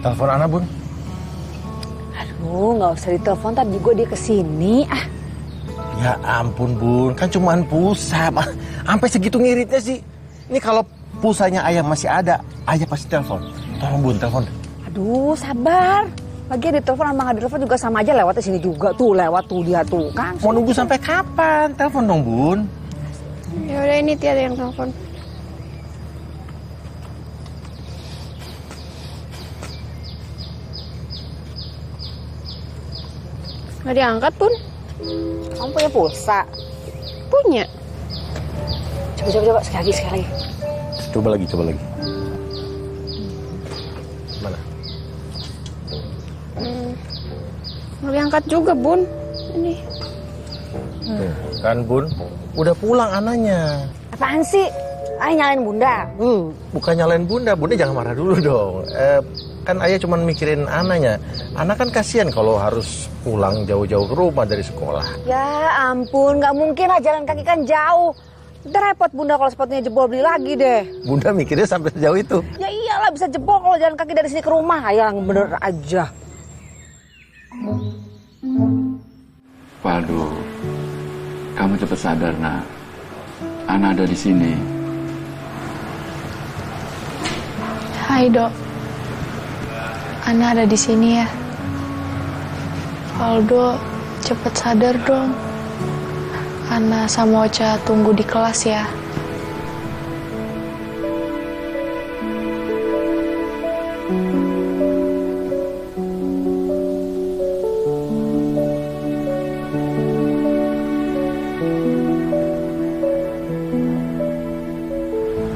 Telepon Ana, Bun. Aduh, nggak usah ditelepon, tadi juga dia kesini. Ya ampun, Bun. Kan cuman pulsa. Sampai segitu ngiritnya sih. Ini kalau pulsanya Ayah masih ada, Ayah pasti telepon. Tolong, Bun, telepon. Aduh, sabar. Lagian ditelepon sama nggak ditelepon juga sama aja, lewatnya sini juga tuh, lewat tuh dia tuh kan. Mau nunggu sampai kapan? Telepon dong, Bun. Ya udah, ini Tia yang telepon. Nggak diangkat, Bun. Kamu punya pulsa? Punya. Coba, sekali lagi. Coba lagi. Mana? Nggak diangkat juga, Bun. Ini. Kan, Bun. Udah pulang Ananya. Apaan sih? Nyalain Bunda? Bukan nyalain Bunda jangan marah dulu dong. Kan Ayah cuma mikirin Ananya. Ana kan kasihan kalau harus pulang jauh-jauh ke rumah dari sekolah. Ya ampun, nggak mungkin lah, jalan kaki kan jauh. Udah repot Bunda kalau sepatunya jebol, beli lagi deh. Bunda mikirnya sampai sejauh itu. Ya iyalah, bisa jebol kalau jalan kaki dari sini ke rumah. Yang bener aja. Waldo, kamu cepat sadar, nak. Ana ada di sini. Hai, Dok. Ana ada di sini ya. Waldo, cepet sadar dong. Ana sama Ocha tunggu di kelas ya.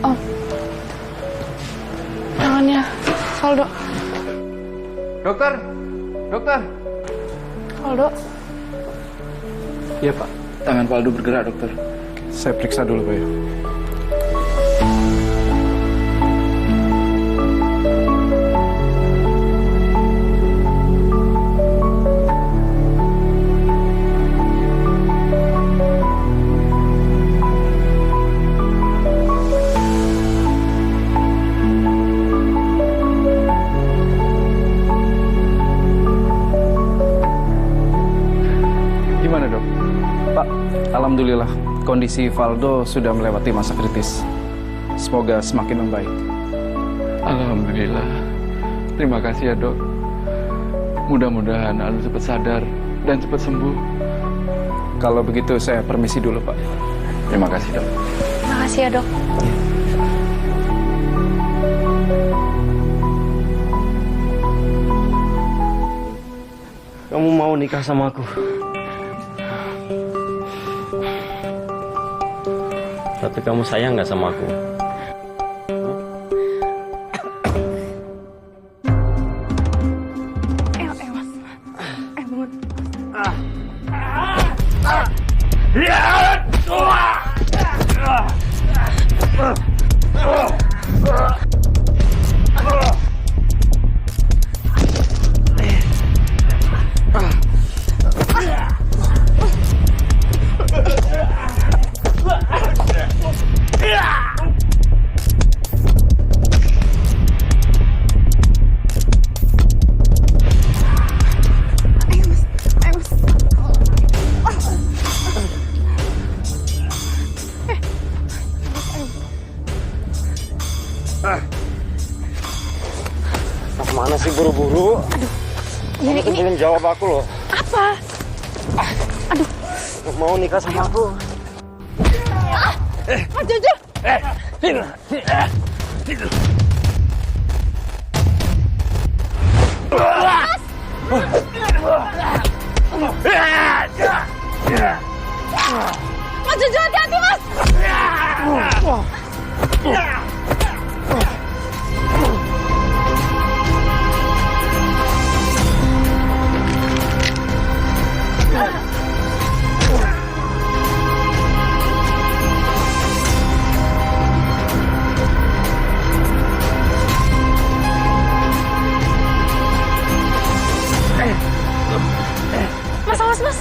Oh, tangannya Waldo. Dokter! Waldo. Iya, Pak. Tangan Waldo bergerak, dokter. Saya periksa dulu, Pak. Gimana, Dok? Pak, alhamdulillah kondisi Waldo sudah melewati masa kritis. Semoga semakin membaik. Alhamdulillah. Terima kasih ya, Dok. Mudah-mudahan Ana cepat sadar dan cepat sembuh. Kalau begitu saya permisi dulu, Pak. Terima kasih, Dok. Makasih ya, Dok. Kamu mau nikah sama aku? Tapi kamu sayang nggak sama aku? Mana sih buru-buru? Aduh, ini belum jawab aku loh. apa? Aduh, Mau nikah sama aku? Jojo. Mas Jojo, hati-hati, Mas. Mas, awas, Mas.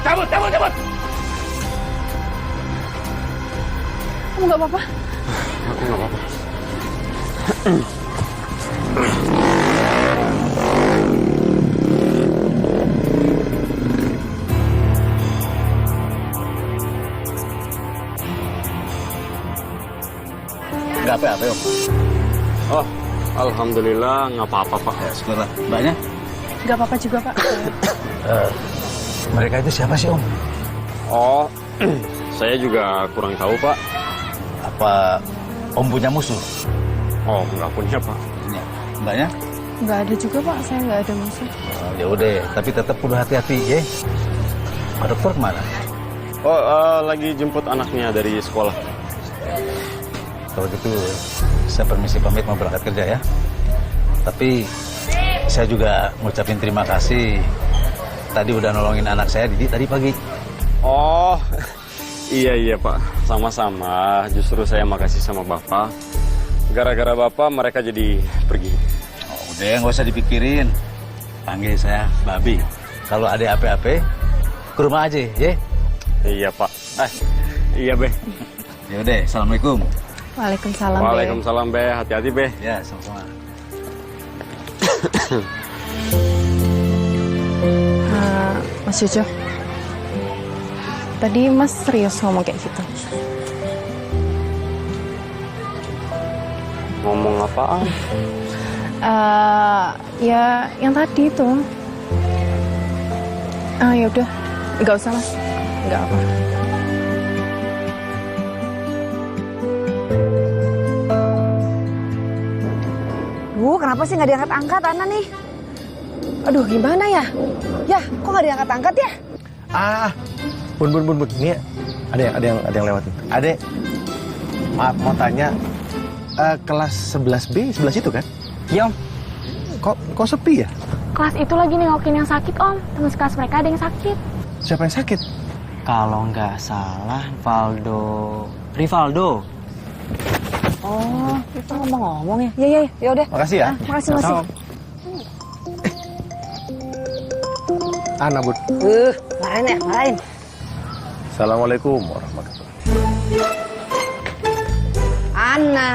Cabut! Kamu nggak apa-apa? Aku nggak apa-apa. Nggak apa-apa, Om. Oh, alhamdulillah nggak apa-apa Pak. Ya, syukurlah. Mbaknya? Nggak apa-apa juga, Pak. Mereka itu siapa sih, Om? Oh, saya juga kurang tahu Pak. Apa Om punya musuh? Oh, nggak punya Pak. Punya. Mbaknya? Nggak ada juga, Pak. Saya nggak ada musuh. Oh, ya udah, tapi tetap kudu hati-hati, ya. Pak dokter kemana? Oh, lagi jemput anaknya dari sekolah. Kalau gitu, saya permisi pamit mau berangkat kerja ya. Tapi saya juga ngucapin terima kasih. Tadi udah nolongin anak saya Didi tadi pagi. Oh, iya Pak. Sama-sama. Justru saya makasih sama Bapak. Gara-gara Bapak mereka jadi pergi. Oh, udah nggak usah dipikirin. Panggil saya Babi. Kalau ada apa-apa, ke rumah aja, ya. Iya Pak. Iya Be. Ya udah, assalamualaikum. Waalaikumsalam, Be. Waalaikumsalam Be. Hati-hati Be. Ya, sama-sama. Mas Jojo. Tadi Mas serius ngomong kayak gitu. Ngomong apaan? Ya yang tadi itu. Ya udah, nggak usah Mas, nggak apa. Kenapa sih nggak diangkat-angkat Ana nih? Aduh, gimana ya? Ya, kok nggak diangkat-angkat ya? Bun. Ini ada yang lewatin. Adek, maaf mau tanya, kelas 11B, 11 itu kan? Iya Om. Kok sepi ya? Kelas itu lagi nengokin yang sakit, Om. Teman sekelas mereka ada yang sakit. Siapa yang sakit? Kalau nggak salah, Rivaldo. Oh, itu ngomong-ngomong ya? Iya, ya udah. Makasih ya. Makasih. Ana, Bud. Marahin. Assalamualaikum warahmatullahi Ana.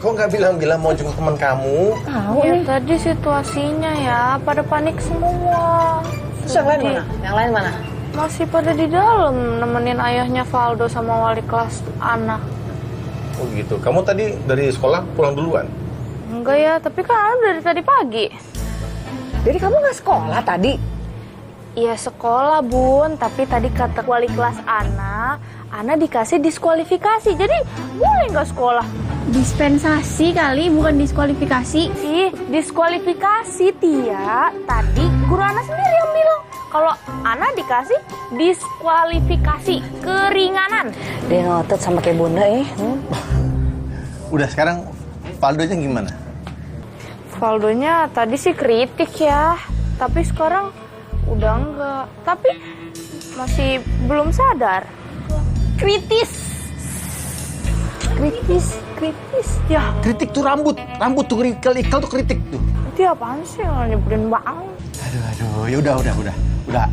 Kok nggak bilang-bilang mau jemput teman kamu? Tahu Ya nih. tadi situasinya ya, pada panik semua. Terus yang lain mana? Yang lain mana? Masih pada di dalam nemenin ayahnya Valdo sama wali kelas anak. Oh gitu. Kamu tadi dari sekolah pulang duluan? Enggak ya, tapi kan dari tadi pagi. Jadi kamu nggak sekolah tadi? Iya sekolah Bun, tapi tadi kata wali kelas Ana dikasih diskualifikasi. Jadi boleh nggak sekolah? Dispensasi kali, bukan diskualifikasi. Ih, diskualifikasi Tia. Tadi guru Ana sendiri yang bilang kalau Ana dikasih diskualifikasi keringanan. Dia ngotot sama kayak bunda Udah, sekarang Valdo-nya gimana? Valdonya tadi sih kritik ya, tapi sekarang udah enggak. Tapi masih belum sadar. Kritis ya. Kritik tuh rambut tuh ikal tuh kritik tuh. Dia apaan sih nyebelin banget. Aduh, ya udah.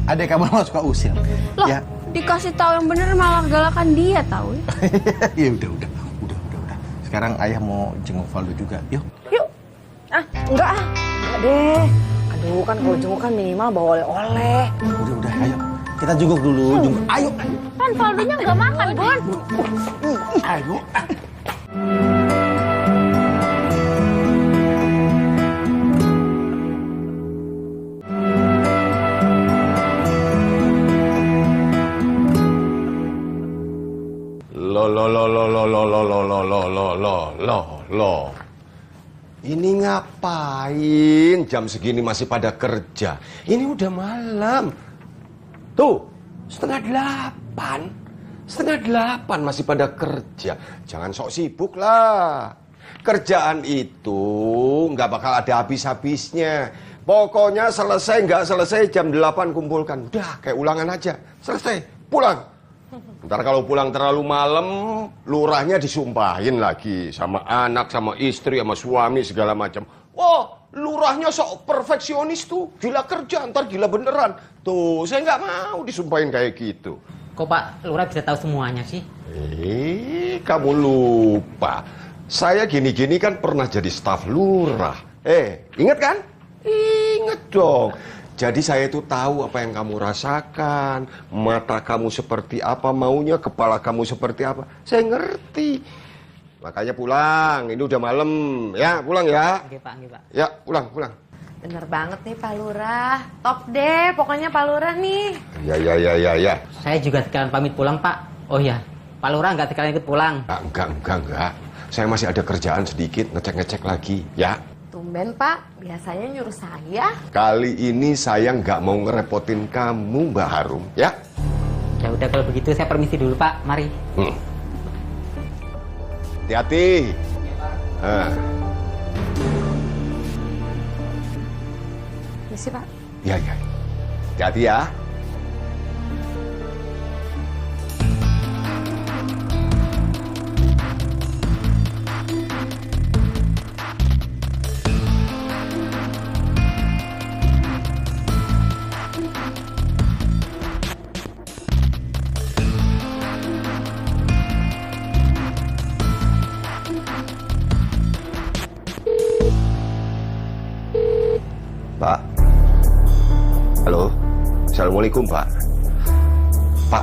Adek kamu emang suka usil. Loh, Ya, dikasih tahu yang bener malah galakan dia tahu. ya udah. Sekarang ayah mau jenguk Valdo juga. Yuk. Enggak deh. Aduh, kan kalau jenguk kan minimal bawa oleh-oleh. Udah, ayo. Kita jenguk dulu. Ayo. Kan Valdonya nggak makan, Bun. Ayo. Loh. Ini ngapain jam segini masih pada kerja? Ini udah malam. Tuh, 7:30. 7:30 masih pada kerja. Jangan sok sibuk lah. Kerjaan itu nggak bakal ada habis-habisnya. Pokoknya selesai nggak selesai jam 8 kumpulkan. Udah kayak ulangan aja. Selesai, pulang. Ntar kalau pulang terlalu malam, lurahnya disumpahin lagi sama anak, sama istri, sama suami segala macam. Wah, lurahnya sok perfeksionis tuh, gila kerja, ntar gila beneran. Tuh, saya nggak mau disumpahin kayak gitu. Kok Pak Lurah bisa tahu semuanya sih? Kamu lupa. Saya gini-gini kan pernah jadi staf lurah. Ingat kan? Ingat dong. Jadi saya itu tahu apa yang kamu rasakan, mata kamu seperti apa maunya, kepala kamu seperti apa. Saya ngerti. Makanya pulang, ini udah malam. Ya, pulang ya. Oke Pak, oke Pak. Ya, pulang. Bener banget nih Pak Lurah. Top deh pokoknya Pak Lurah nih. Ya. Saya juga sekalian pamit pulang Pak. Oh iya, Pak Lurah nggak sekalian ikut pulang. Enggak. Saya masih ada kerjaan sedikit, ngecek lagi, ya. Tumben Pak, biasanya nyuruh saya. Kali ini saya nggak mau ngerepotin kamu, Mbak Harum, ya. Ya udah kalau begitu saya permisi dulu Pak, mari. Hati-hati. Misi Pak. Ya. Hati-hati ya. Pak. Halo. Assalamualaikum, Pak. Pak,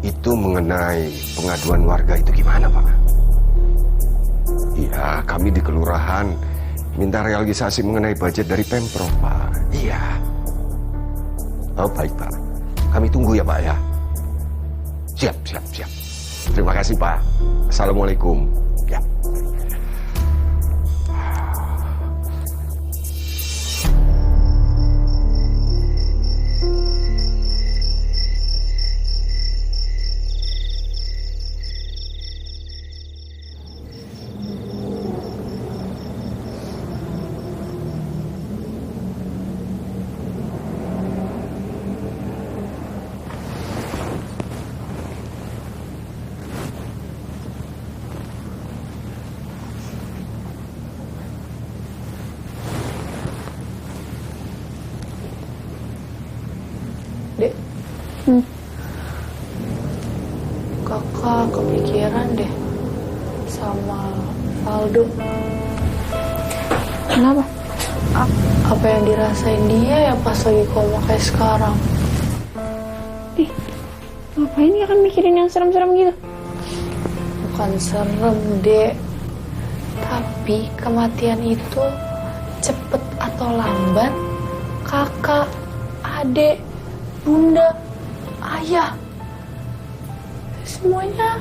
itu mengenai pengaduan warga itu gimana, Pak? Iya, kami di kelurahan minta realisasi mengenai budget dari Pemprov, Pak. Iya. Oh, baik, Pak. Kami tunggu ya, Pak, ya. Siap. Terima kasih, Pak. Assalamualaikum. Ya. Dek. Kakak kepikiran deh sama Valdo. Kenapa? Apa yang dirasain dia ya pas lagi koma kayak sekarang? Ngapain ya kan mikirin yang serem-serem gitu? Bukan serem, Dek. Tapi kematian itu cepet atau lambat, kakak, adik, bunda, ayah, semuanya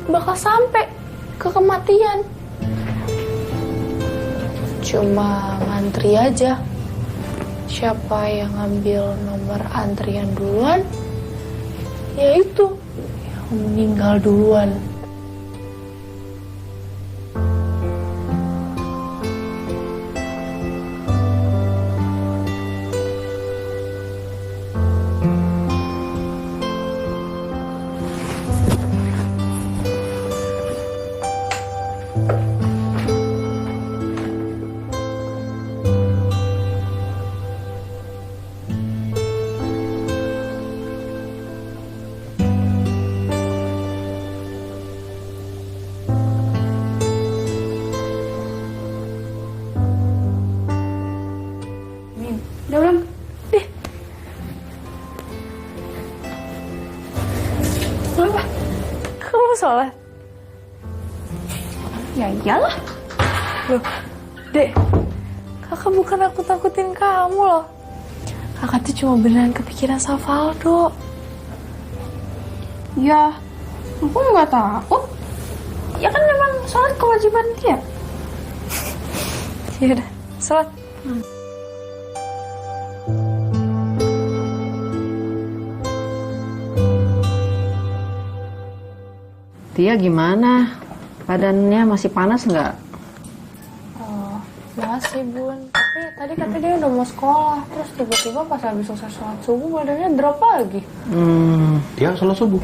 bakal sampai ke kematian. Cuma ngantri aja. Siapa yang ngambil nomor antrian duluan, yaitu yang meninggal duluan. Udah belum? Deh. Kenapa? Kamu sholat? Ya iyalah. Loh, Dek, kakak bukan aku takutin kamu loh. Kakak tuh cuma beneran kepikiran sama Valdo. Ya, aku nggak takut. Ya kan memang sholat kewajiban dia. Ya udah, sholat. Tia gimana? Badannya masih panas nggak? Oh, masih Bun. Tapi tadi katanya dia udah mau sekolah. Terus tiba-tiba pas habis selesai sholat subuh badannya drop lagi. Dia sholat subuh?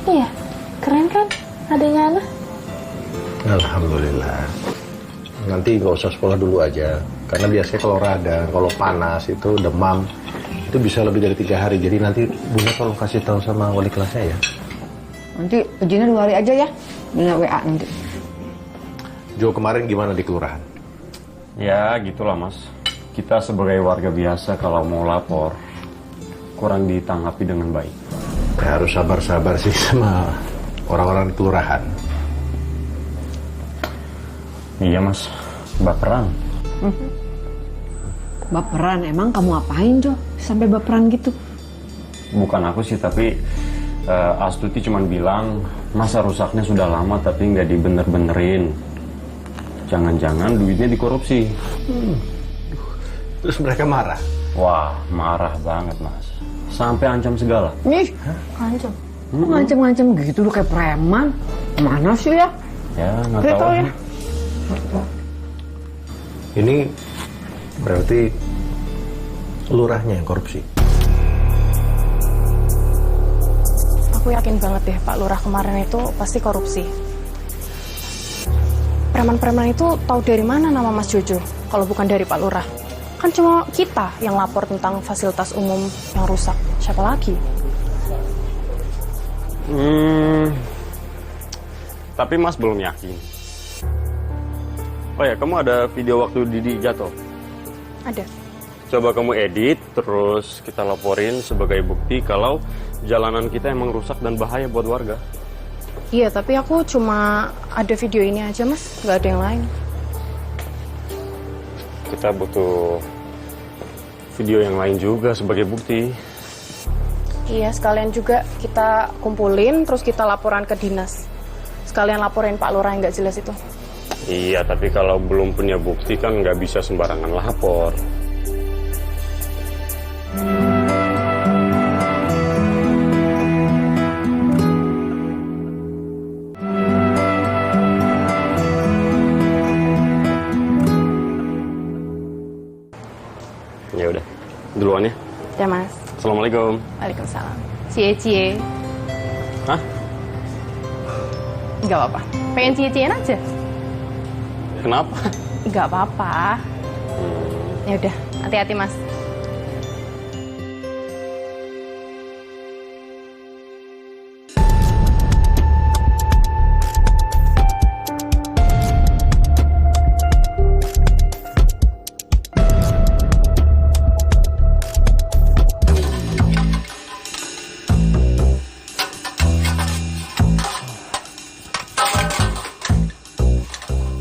Iya, keren kan adanya Ana? Alhamdulillah. Nanti nggak usah sekolah dulu aja. Karena biasanya kalau radang, kalau panas itu demam, itu bisa lebih dari 3 hari. Jadi nanti Bunda tolong kasih tahu sama wali kelasnya ya. Nanti ujiannya 2 hari aja ya. Bunda WA nanti. Jo kemarin gimana di kelurahan? Ya gitulah Mas. Kita sebagai warga biasa kalau mau lapor kurang ditanggapi dengan baik. Ya, harus sabar-sabar sih sama orang-orang di kelurahan. Iya Mas, baperan. Baperan? Emang kamu apain, Jo? Sampai baperan gitu? Bukan aku sih, tapi Astuti cuma bilang masa rusaknya sudah lama tapi nggak dibener-benerin. Jangan-jangan duitnya dikorupsi. Terus mereka marah? Wah, marah banget Mas. Sampai ancam segala. Nih, Ngancam. ngancem-ngancem gitu lu kayak preman. Mana sih ya? Ya, nggak Kita tahu. ya. Ini berarti lurahnya yang korupsi. Aku yakin banget deh Pak Lurah kemarin itu pasti korupsi. Preman-preman itu tahu dari mana nama Mas Jojo kalau bukan dari Pak Lurah? Kan cuma kita yang lapor tentang fasilitas umum yang rusak. Siapa lagi? Tapi Mas belum yakin. Oh ya, kamu ada video waktu Didi jatuh? Ada. Coba kamu edit, terus kita laporin sebagai bukti kalau jalanan kita emang rusak dan bahaya buat warga. Iya, tapi aku cuma ada video ini aja Mas, nggak ada yang lain. Kita butuh video yang lain juga sebagai bukti. Iya, sekalian juga kita kumpulin, terus kita laporan ke dinas. Sekalian laporin Pak Lurah yang nggak jelas itu. Iya, tapi kalau belum punya bukti kan nggak bisa sembarangan lapor. Ya udah, duluan ya. Ya Mas. Assalamualaikum. Waalaikumsalam. Cie-cie. Hah? Nggak apa-apa. Pengen cie-ciein aja. Kenapa? Nggak apa-apa. Ya udah, hati-hati Mas.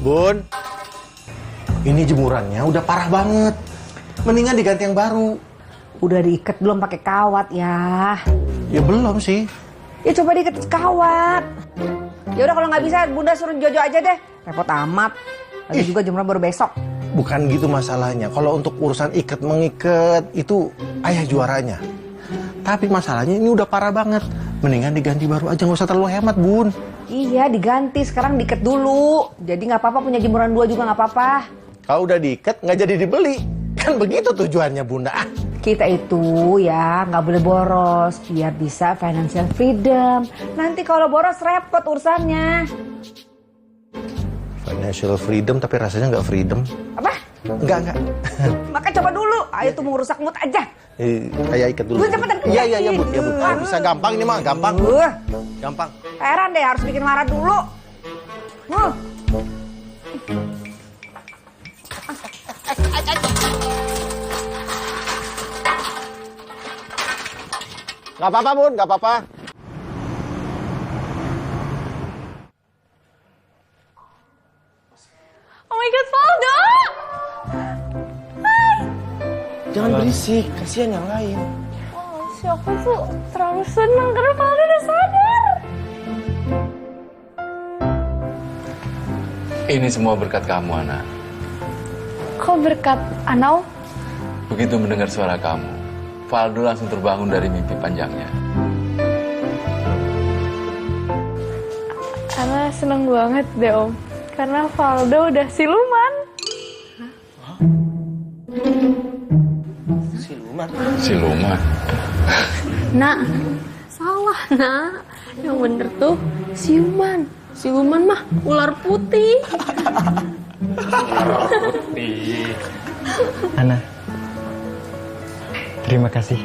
Bun, ini jemurannya udah parah banget. Mendingan diganti yang baru. Udah diikat belum pakai kawat ya? Ya belum sih. Ya coba diikat kawat. Ya udah kalau nggak bisa Bunda suruh Jojo aja deh. Repot amat. Lagi juga jemuran baru besok. Bukan gitu masalahnya. Kalau untuk urusan ikat mengikat itu ayah juaranya. Tapi masalahnya ini udah parah banget. Mendingan diganti baru aja, nggak usah terlalu hemat, Bun. Iya diganti, sekarang diikat dulu. Jadi nggak apa-apa punya jemuran 2 juga nggak apa-apa. Kalau udah diikat nggak jadi dibeli. Kan begitu tujuannya, Bunda. Kita itu ya nggak boleh boros biar bisa financial freedom. Nanti kalau boros repot urusannya. Financial freedom tapi rasanya nggak freedom. Apa? Enggak. Maka coba dulu. Ayo tuh mau rusak mood aja. Kayak ikat dulu. Gue cepetan kerja. Iya, Bun. Ya, Bun. Bisa gampang ini mah, gampang. Gampang. Heran deh harus bikin marah dulu. Nggak apa-apa, Bun, nggak apa-apa. Oh my god, Valdo! Jangan berisik, kasihan yang lain. Oh, si aku tuh terlalu senang karena Valdo udah sadar. Ini semua berkat kamu, Ana. Kok berkat Anau? Begitu mendengar suara kamu, Valdo langsung terbangun dari mimpi panjangnya. Ana seneng banget deh Om. Karena Valdo udah siluman. Siluman? Nak, salah nak. Yang bener tuh siluman. Siluman mah ular putih. Ular putih. Ana, terima kasih.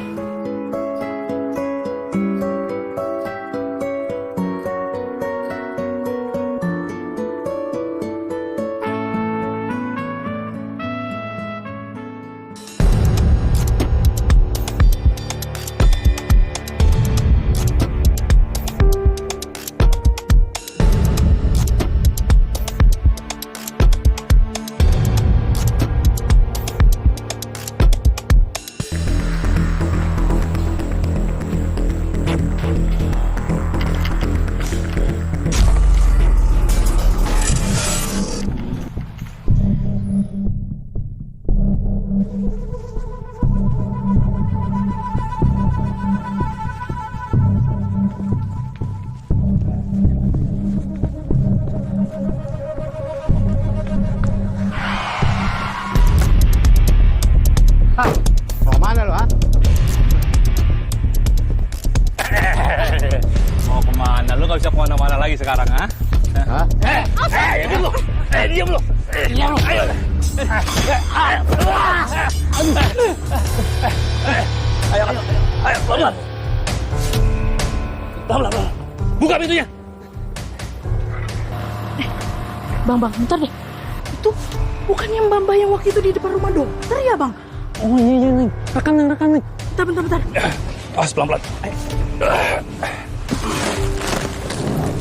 nggak bisa kemana-mana lagi sekarang, ha? Hah? Diam lu! Diam lu! Diam lu! Ayo! Ayo, pelan-pelan! Pelan-pelan! Buka pintunya! Bang, bentar deh. Itu bukannya Mbak yang waktu itu di depan rumah dokter ya, Bang? Oh iya, Neng. Rekam, Neng. Bentar. Awas, pelan-pelan.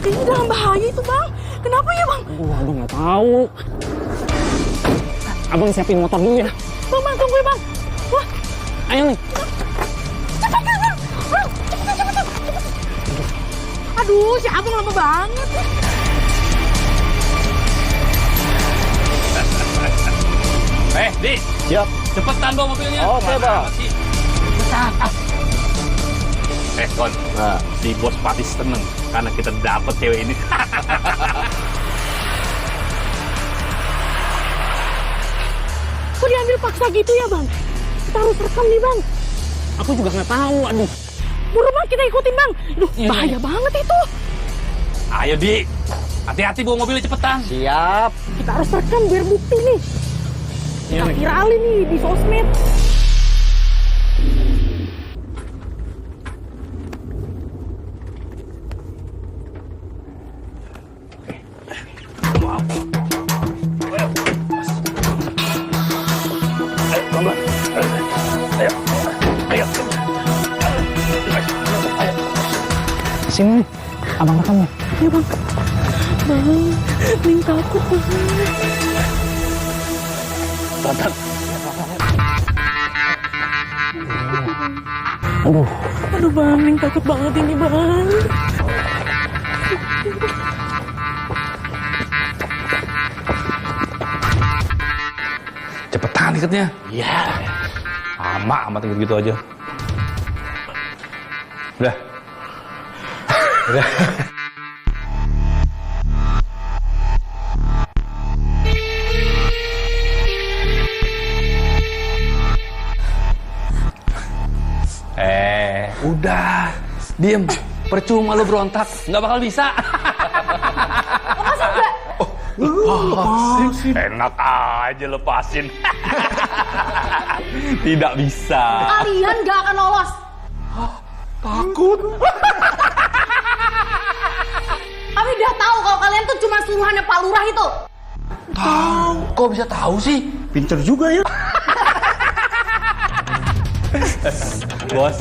Kayaknya dalam bahaya itu, Bang. Kenapa ya, Bang? Waduh, nggak tahu. Abang siapin motor dulu ya. Bang, tunggu ya, Bang. Wah, Ayo, Neng. cepat, Bang. Bang, cepet. Aduh, si Abang lama banget. Di! Siap. Cepetan bawa mobilnya. Oke, Bang. Kon, si bos pasti seneng karena kita dapet cewek ini. Kok diambil paksa gitu ya, Bang? Kita harus rekam nih, Bang. Aku juga nggak tahu, aduh. Buru, Bang, kita ikutin, Bang. Aduh, Iya, bahaya banget itu. Ayo, Di. Hati-hati bawa mobilnya cepetan. Siap. Kita harus rekam biar bukti nih. Kita viralin nih di sosmed. Sini, Abang rekam ya. Iya, Bang. Bang, Ning takut, Bang. Tonton. Aduh, Bang, Ning takut banget ini, Bang. Cepetan ikatnya. Iya. Amat gitu aja. Udah. Udah. Diem. Percuma lu berontak. Nggak bakal bisa. Lepasin. Enak aja lepasin. Tidak bisa. Kalian gak akan lolos. Takut. Kami udah tahu kalau kalian tuh cuma suruhannya Pak Lurah itu. Tahu. Kok bisa tahu sih? Pinter juga ya. Bos.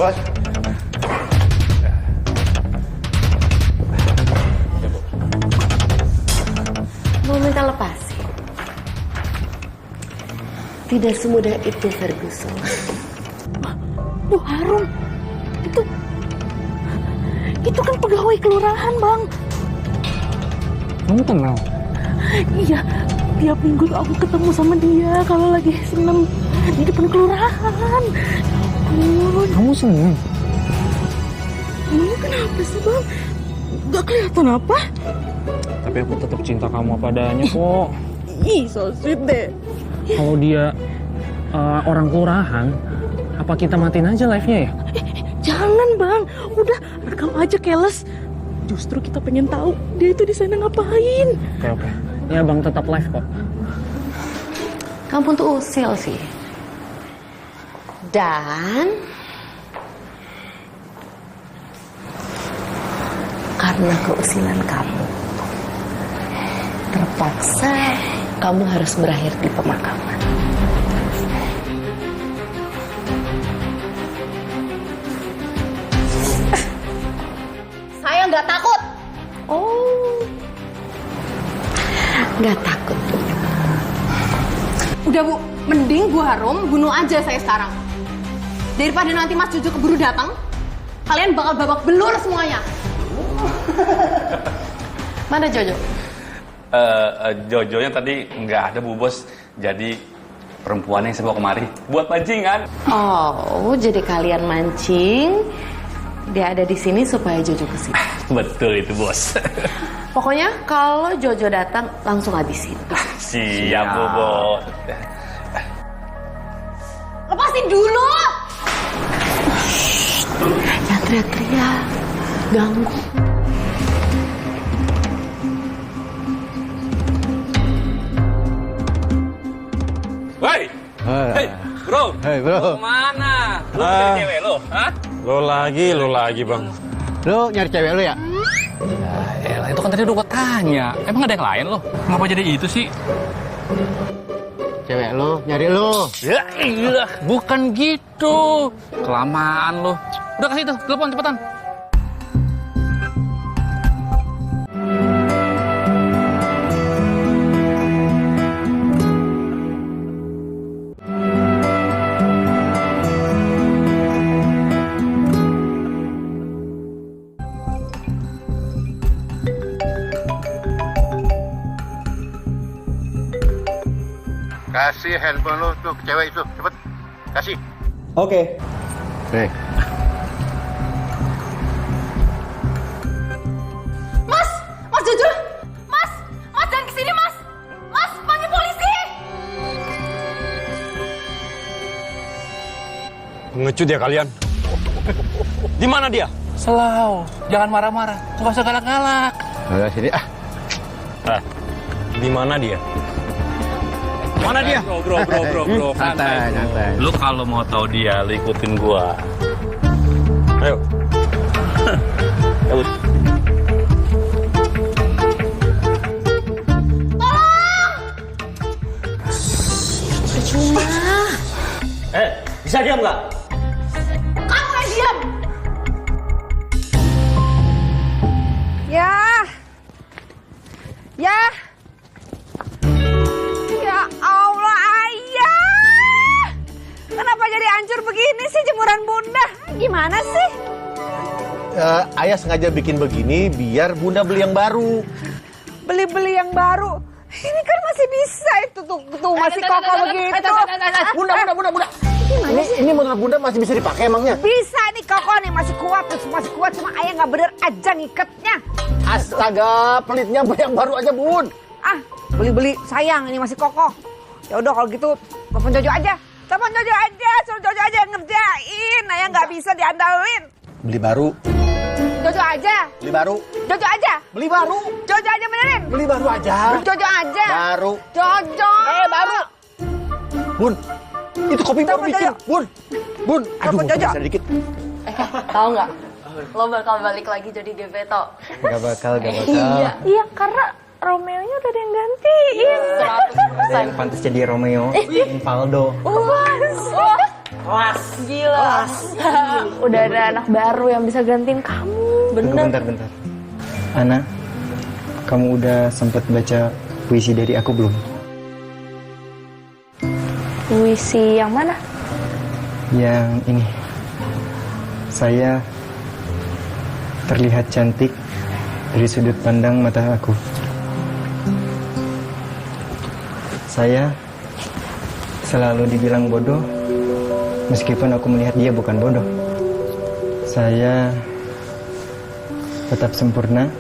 Mau minta lepas? Tidak semudah itu, Ferguson. Bu Harum, itu kan pegawai kelurahan, Bang. Kamu kenal? Iya, tiap minggu aku ketemu sama dia kalau lagi seneng di depan kelurahan. Kamu seneng? Ini kenapa sih, Bang? Gak kelihatan apa? Tapi aku tetap cinta kamu apa adanya kok. Ih, so sweet deh. Kalau dia orang kelurahan, apa kita matiin aja live-nya ya? Jangan, Bang. Udah, rekam aja keles. Justru kita pengen tahu dia itu di sana ngapain. Oke. Ya, Bang tetap live kok. Kamu tuh usil sih. Dan karena keusilan kamu, terpaksa kamu harus berakhir di pemakaman. Saya nggak takut. Oh, nggak takut. Udah, Bu, mending Bu Harum bunuh aja saya sekarang. Daripada nanti Mas Jojo keburu datang, kalian bakal babak belur semuanya. Mana Jojo? Jojonya tadi nggak ada, Bu Bos. Jadi perempuan yang saya bawa kemari buat pancingan. Oh, jadi kalian mancing. Dia ada di sini supaya Jojo kesini. Betul itu, Bos. Pokoknya kalau Jojo datang langsung habisin. Siap, Bu Bos. Lepasin dulu. Jangan teriak-teriak, ganggu. Woi. Hei, bro. Hei, bro. Lu kemana? Lu cari cewek lo, hah? Lo lagi, Bang. Lo nyari cewek lo ya? Ya, itu kan tadi udah gua tanya. Emang ada yang lain lo? Kenapa jadi itu sih? Cewek lo, nyari lo. Ya iya, bukan gitu. Kelamaan lo. Udah kasih itu, telepon cepetan. Kasih handphone lo tuh ke cewek itu, cepet. Kasih. Oke. Mas Jojo, Mas jangan kesini Mas, panggil polisi. Pengecut ya kalian. Di mana dia? Selau, jangan marah-marah, nggak usah galak-galak. Ayo sini ah. Di mana dia? Mana dia? Bro, Santai. Lu kalau mau tahu dia, lu ikutin gua. Ayo. Tolong! Percuma. Bisa diam nggak? Kamu nggak diam. Ya. Ya Allah, Ayah. Kenapa jadi hancur begini sih jemuran Bunda? Gimana sih? Ayah sengaja bikin begini biar Bunda beli yang baru. Beli yang baru. Ini kan masih bisa itu tuh masih kokoh begitu. Bunda. Gimana sih? Ini menurut Bunda masih bisa dipakai emangnya? Bisa nih kokoh nih, masih kuat cuma Ayah nggak bener aja ngiketnya. Astaga, pelitnya beli yang baru aja, Bun. Ah, beli sayang ini masih kokoh. Ya udah kalau gitu telepon Jojo aja. Suruh Jojo aja yang ngerjain. Ayah nggak bisa diandalin. Beli baru. Jojo aja. Beli baru. Jojo aja. Beli baru. Jojo aja benerin. Beli baru aja. Jojo aja. Baru. Jojo. Baru. Bun, itu kopi baru bikin. Bun. Aduh, Jojo. bisa dikit. Tahu nggak? Lo bakal balik lagi jadi Gepeto. Gak bakal. Iya, karena Romeo-nya udah ada yang gantiin. 100%. Yang pantas jadi Romeo, Valdo. Was, gila. Udah ada anak baru yang bisa gantiin kamu. Bentar. Ana, kamu udah sempet baca puisi dari aku belum? Puisi yang mana? Yang ini. Saya terlihat cantik dari sudut pandang mata aku. Saya selalu dibilang bodoh, meskipun aku melihat dia bukan bodoh. Saya tetap sempurna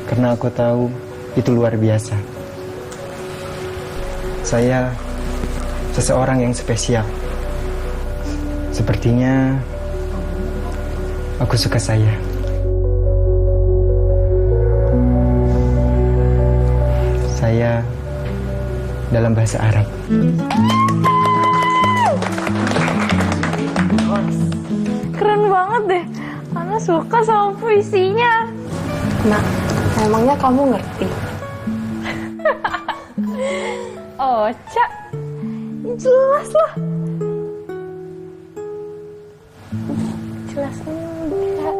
karena aku tahu itu luar biasa. Saya seseorang yang spesial. Sepertinya aku suka saya. Saya dalam bahasa Arab. Keren banget deh. Ana suka sama puisinya. Nah, emangnya kamu ngerti? Oh, Cak. Jelas lah. Jelas enggak.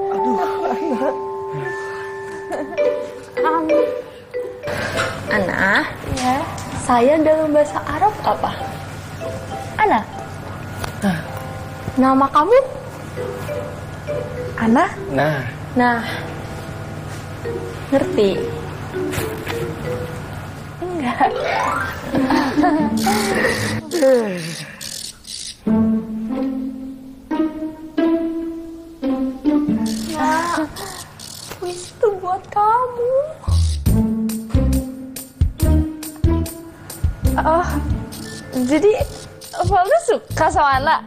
Aduh, Ana, ya. saya dalam bahasa Arab apa? Ana. Nama kamu? Ana? Nah, ngerti? Enggak. Nah, puisi itu buat kamu. Oh, jadi Valdo suka sama Ana?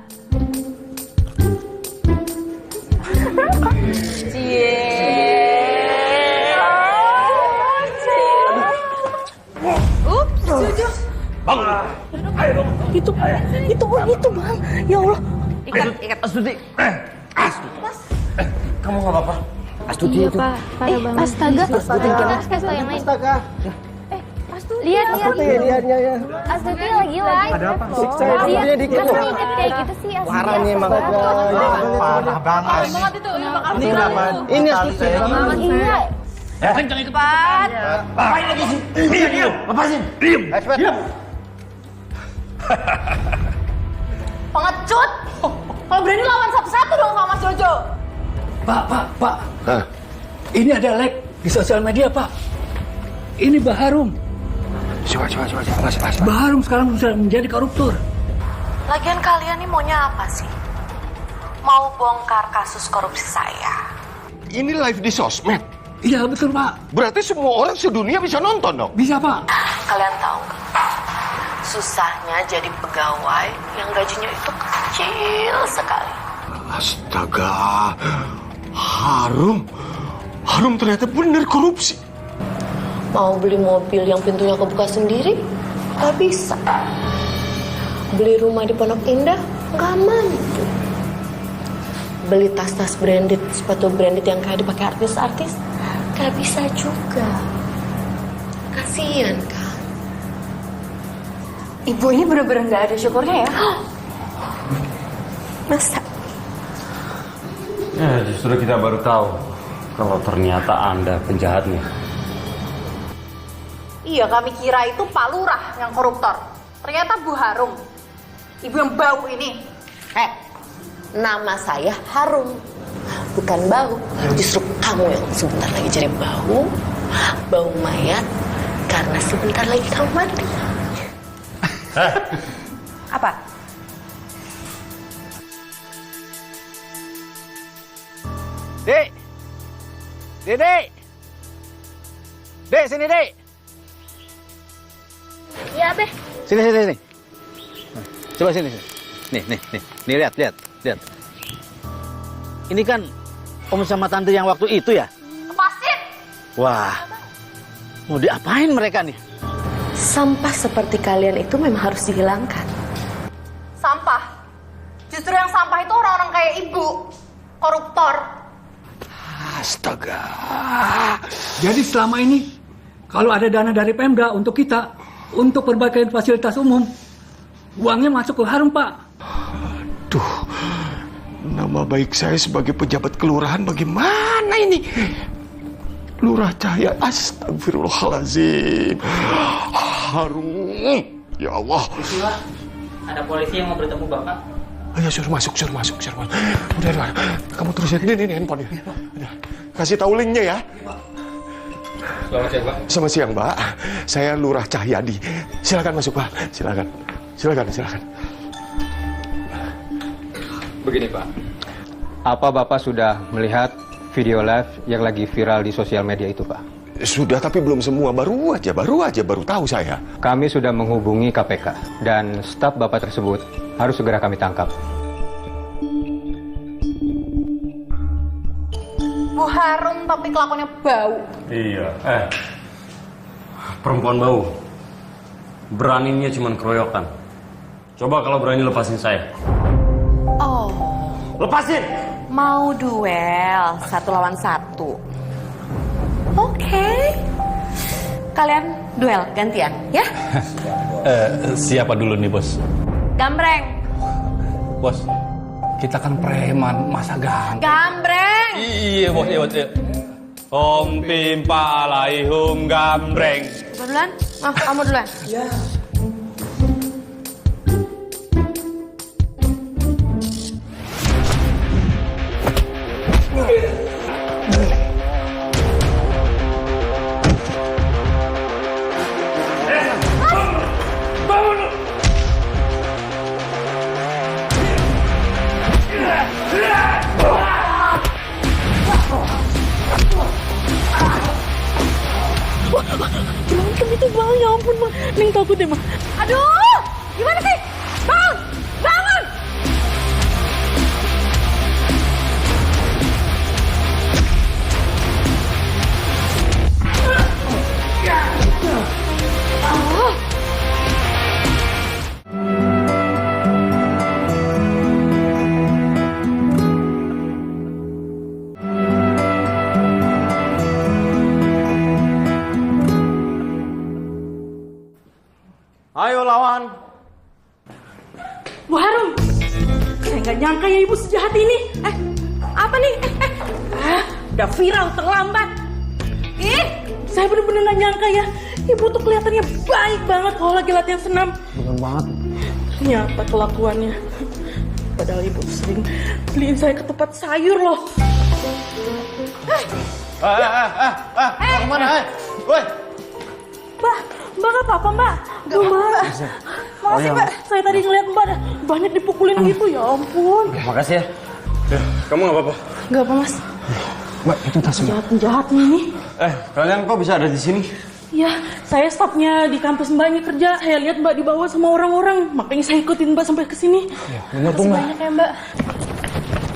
Ups, Jojo. Bangun. Ayo dong. Itu bang. Ya Allah. Ikat. Astuti. Kamu nggak apa-apa? Astuti Iya, itu. Pak. Parah banget. Astaga. Astaga. Yang lain. Astaga. Lihat. Lihatnya ya. Astuti lagi live. Ada apa? Loh. Siksa Lihat. ya, dikit. Masa ikat kayak gitu sih Astuti? Parah nih emang. Parah banget. Ini kenapa? Ini Astuti. Iya. Cepat. Ngapain lagi sih? Diam. Lepasin. Diam. Pengecut. Kalau berani lawan satu-satu dong sama Mas Jojo. Pak. Ini ada lag di sosial media, Pak. Ini Baharum. Coba. Baharum sekarang sudah menjadi koruptor. Lagian kalian nih maunya apa sih? Mau bongkar kasus korupsi saya? Ini live di sosmed. Iya, betul, Pak. Berarti semua orang sedunia bisa nonton dong? Bisa, Pak. Kalian tahu nggak? Susahnya jadi pegawai yang gajinya itu kecil sekali. Astaga. Harum ternyata bener korupsi. Mau beli mobil yang pintunya kebuka sendiri, nggak bisa. Beli rumah di Pondok Indah, nggak mampu. Beli tas-tas branded, sepatu branded yang kayak dipakai artis-artis, nggak bisa juga. Kasian kan? Ibu ini benar-benar nggak ada syukurnya ya. Masa? Ya, justru kita baru tahu kalau ternyata Anda penjahatnya. Iya, kami kira itu Pak Lurah yang koruptor. Ternyata Bu Harum. Ibu yang bau ini. Nama saya Harum, bukan bau. Justru kamu yang sebentar lagi jadi bau mayat karena sebentar lagi kamu mati. Apa? Dek, sini, Dek. Iya, Beh. Sini. Coba sini. Nih, lihat. Ini kan om sama tante yang waktu itu ya? Lepasin! Wah, mau diapain mereka nih? Sampah seperti kalian itu memang harus dihilangkan. Sampah. Justru yang sampah itu orang-orang kayak ibu. Koruptor. Astaga. Jadi selama ini, kalau ada dana dari Pemda untuk kita, untuk perbaikan fasilitas umum, uangnya masuk ke Harum, Pak. Duh, nama baik saya sebagai pejabat kelurahan bagaimana ini? Lurah Cahya, astagfirullahaladzim. Harum, ya Allah. Ada polisi yang mau bertemu Bapak. Ayo suruh masuk. Udah, kamu terusin ini handphone ya. Kasih tahu linknya ya. Selamat siang, Pak. Selamat siang, Mbak. Saya Lurah Cahyadi. Silakan masuk, Pak. Silakan. Begini, Pak. Apa Bapak sudah melihat video live yang lagi viral di sosial media itu, Pak? Sudah, tapi belum semua. Baru tahu saya. Kami sudah menghubungi KPK dan staf Bapak tersebut harus segera kami tangkap. Bu Harum tapi kelakuannya bau. Iya. Perempuan bau. Beraninya cuma keroyokan. Coba kalau berani lepasin saya. Oh, Lepasin! mau duel 1 lawan 1. Oke. Kalian duel gantian, ya? Siapa dulu nih, Bos? Gambreng. Bos, kita kan preman, masa gampang? Gambreng. Iya, Bos. Om pimpa alaihum gambreng. Duluan? Kamu duluan. Ya. Berantem itu bang, ya ampun bang. Neng takut deh bang. Aduh, gimana sih? Bang, bangun! Nggak nyangka ya ibu sejahat ini. Apa nih? Udah viral terlambat. Saya bener-bener nggak nyangka ya. Ibu tuh kelihatannya baik banget kalau lagi latihan senam. Bener banget. Nyata kelakuannya. Padahal ibu sering beliin saya ke tempat sayur loh. Mau kemana? Woi. Mbak nggak apa-apa mbak. Mbak. Makasih mbak. Saya tadi ngeliat mbak banyak dipukulin gitu ya ampun. Makasih ya. Kamu nggak apa-apa? Nggak apa mas. Mbak, itu tasnya. Penjahat ini. Kalian kok bisa ada di sini? Ya, saya stafnya di kampus mbaknya kerja. Saya lihat mbak dibawa sama orang-orang, makanya saya ikutin mbak sampai ke sini. Bener tuh mbak. Banyak ya mbak.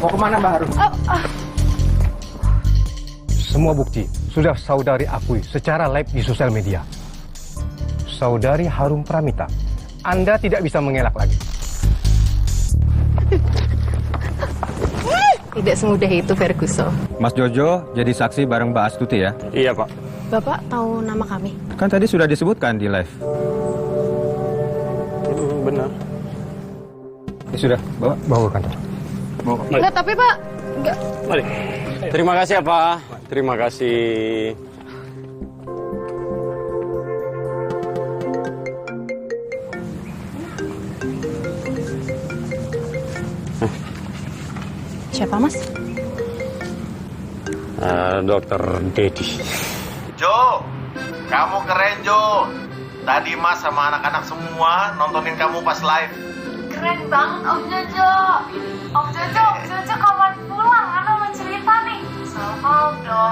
Mau kemana mbak Harum? Semua bukti sudah saudari akui secara live di sosial media. Saudari Harum Pramita, Anda tidak bisa mengelak lagi. Tidak semudah itu, Ferguson. Mas Jojo jadi saksi bareng Mbak Astuti ya? Iya, Pak. Bapak tahu nama kami? Kan tadi sudah disebutkan di live. Benar. Ya sudah, bawa ke kantor. Enggak, tapi Pak, enggak. Balik. Terima kasih ya, Pak. Terima kasih. Siapa, Mas? Dokter Dedi. Jo, kamu keren Jo. Tadi Mas sama anak-anak semua nontonin kamu pas live. Keren banget Om Jojo. Om Jojo kapan pulang? Ana mau cerita nih soal Valdo.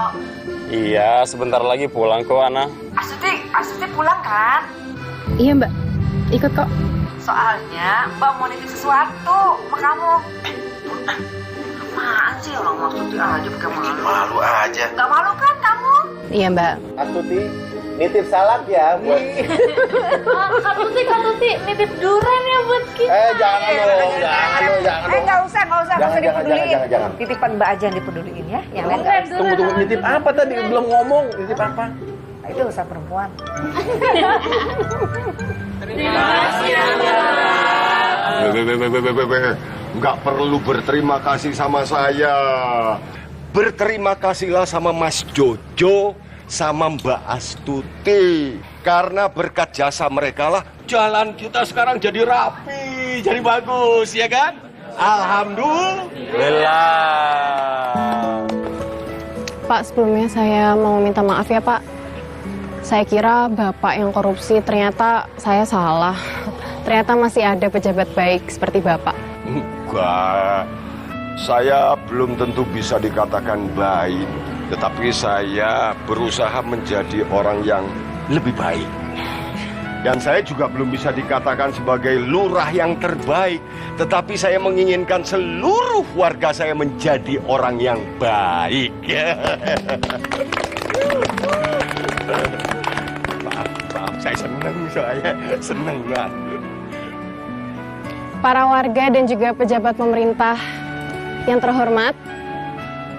Iya, sebentar lagi pulang kok, Ana. Astuti pulang kan? Iya, Mbak. Ikut kok. Soalnya Mbak mau nitip sesuatu sama kamu. Apaan sih orang Astuti aja pakai malu. Malu aja. Gak malu kan kamu? Iya, Mbak. Astuti, nitip salad ya buat... Kak Tuti nitip durian ya buat kita. Jangan dong. Nggak usah dipeduliin. Jangan. Titipan Mbak aja yang dipeduliin ya. Yang lain nggak usah. Tunggu, nitip apa tadi? Belum ngomong, nitip apa? Nah, itu usaha perempuan. Terima kasih, Nggak perlu berterima kasih sama saya. Berterima kasihlah sama Mas Jojo, sama Mbak Astuti. Karena berkat jasa mereka lah jalan kita sekarang jadi rapi, jadi bagus, ya kan? Alhamdulillah. Pak, sebelumnya saya mau minta maaf ya, Pak. Saya kira Bapak yang korupsi, ternyata saya salah. Ternyata masih ada pejabat baik seperti Bapak. Enggak, saya belum tentu bisa dikatakan baik, tetapi saya berusaha menjadi orang yang lebih baik. Dan saya juga belum bisa dikatakan sebagai lurah yang terbaik, tetapi saya menginginkan seluruh warga saya menjadi orang yang baik. Maaf, saya senang banget. Para warga dan juga pejabat pemerintah yang terhormat,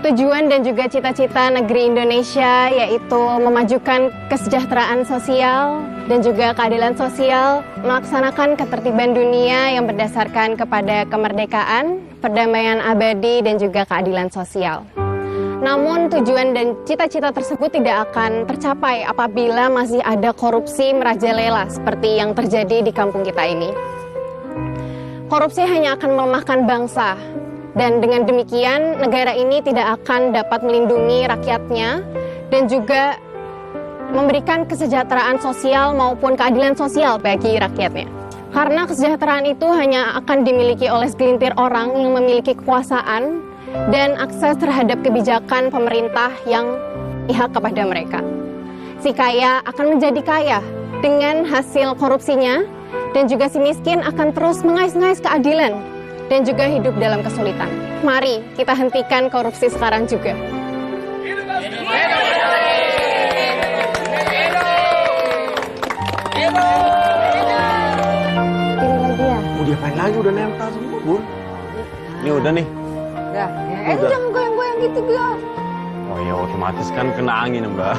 tujuan dan juga cita-cita negeri Indonesia yaitu memajukan kesejahteraan sosial dan juga keadilan sosial, melaksanakan ketertiban dunia yang berdasarkan kepada kemerdekaan, perdamaian abadi dan juga keadilan sosial. Namun tujuan dan cita-cita tersebut tidak akan tercapai apabila masih ada korupsi merajalela seperti yang terjadi di kampung kita ini. Korupsi hanya akan melemahkan bangsa, dan dengan demikian negara ini tidak akan dapat melindungi rakyatnya dan juga memberikan kesejahteraan sosial maupun keadilan sosial bagi rakyatnya. Karena kesejahteraan itu hanya akan dimiliki oleh segelintir orang yang memiliki kekuasaan dan akses terhadap kebijakan pemerintah yang pihak kepada mereka. Si kaya akan menjadi kaya dengan hasil korupsinya, dan juga si miskin akan terus mengais-ngais keadilan dan juga hidup dalam kesulitan. Mari kita hentikan korupsi sekarang juga. Mau diapain lagi? Udah nempel semua, Bun. Ini udah nih. Udah, jangan goyang-goyang gitu, Gil. Oh ya otomatis kan kena angin Mbak.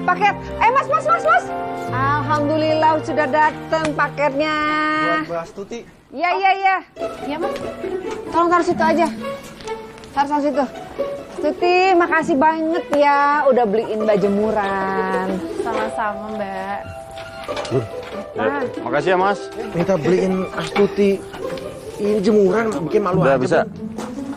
Paket. Mas. Alhamdulillah sudah datang paketnya. Buat Mbak Astuti. Iya. Iya, Mas. Tolong taruh situ aja. Taruh situ. Astuti, makasih banget ya udah beliin Mbak jemuran. Sama-sama, Mbak. Makasih ya Mas. Minta beliin Astuti ini jemuran bikin malu Udah aja. bisa. Bun.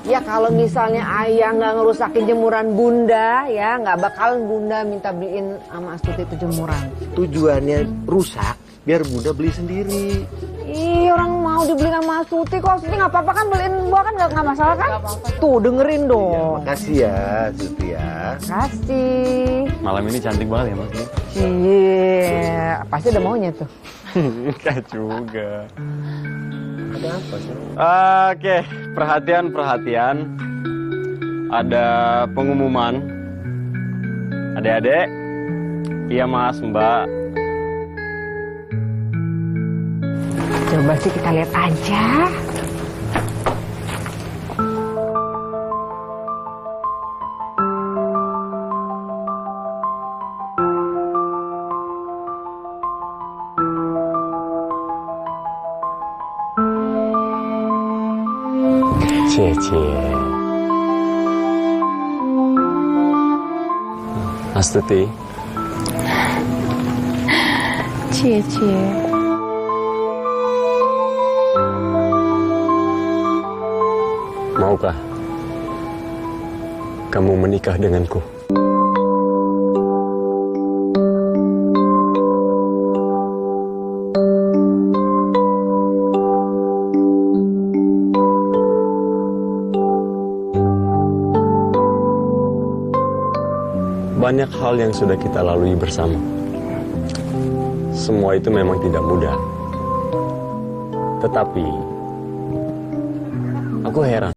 Ya kalau misalnya ayah nggak ngerusakin jemuran bunda ya nggak bakalan bunda minta beliin sama Astuti itu jemuran. Tujuannya rusak biar bunda beli sendiri. Ih orang mau dibeliin sama Astuti kok. Astuti nggak apa-apa kan beliin gua kan nggak masalah kan? Tuh dengerin dong. Makasih ya Astuti ya. Kasih. Malam ini cantik banget ya Mas. Iya, pasti ada maunya tuh. Enggak juga. Ada apa sih? Oke, perhatian. Ada pengumuman. Adik-adik, iya Mas, Mbak. Coba sih kita lihat aja. Cie. Astuti. Cie. Maukah kamu menikah denganku? Banyak hal yang sudah kita lalui bersama. Semua itu memang tidak mudah. Tetapi aku heran.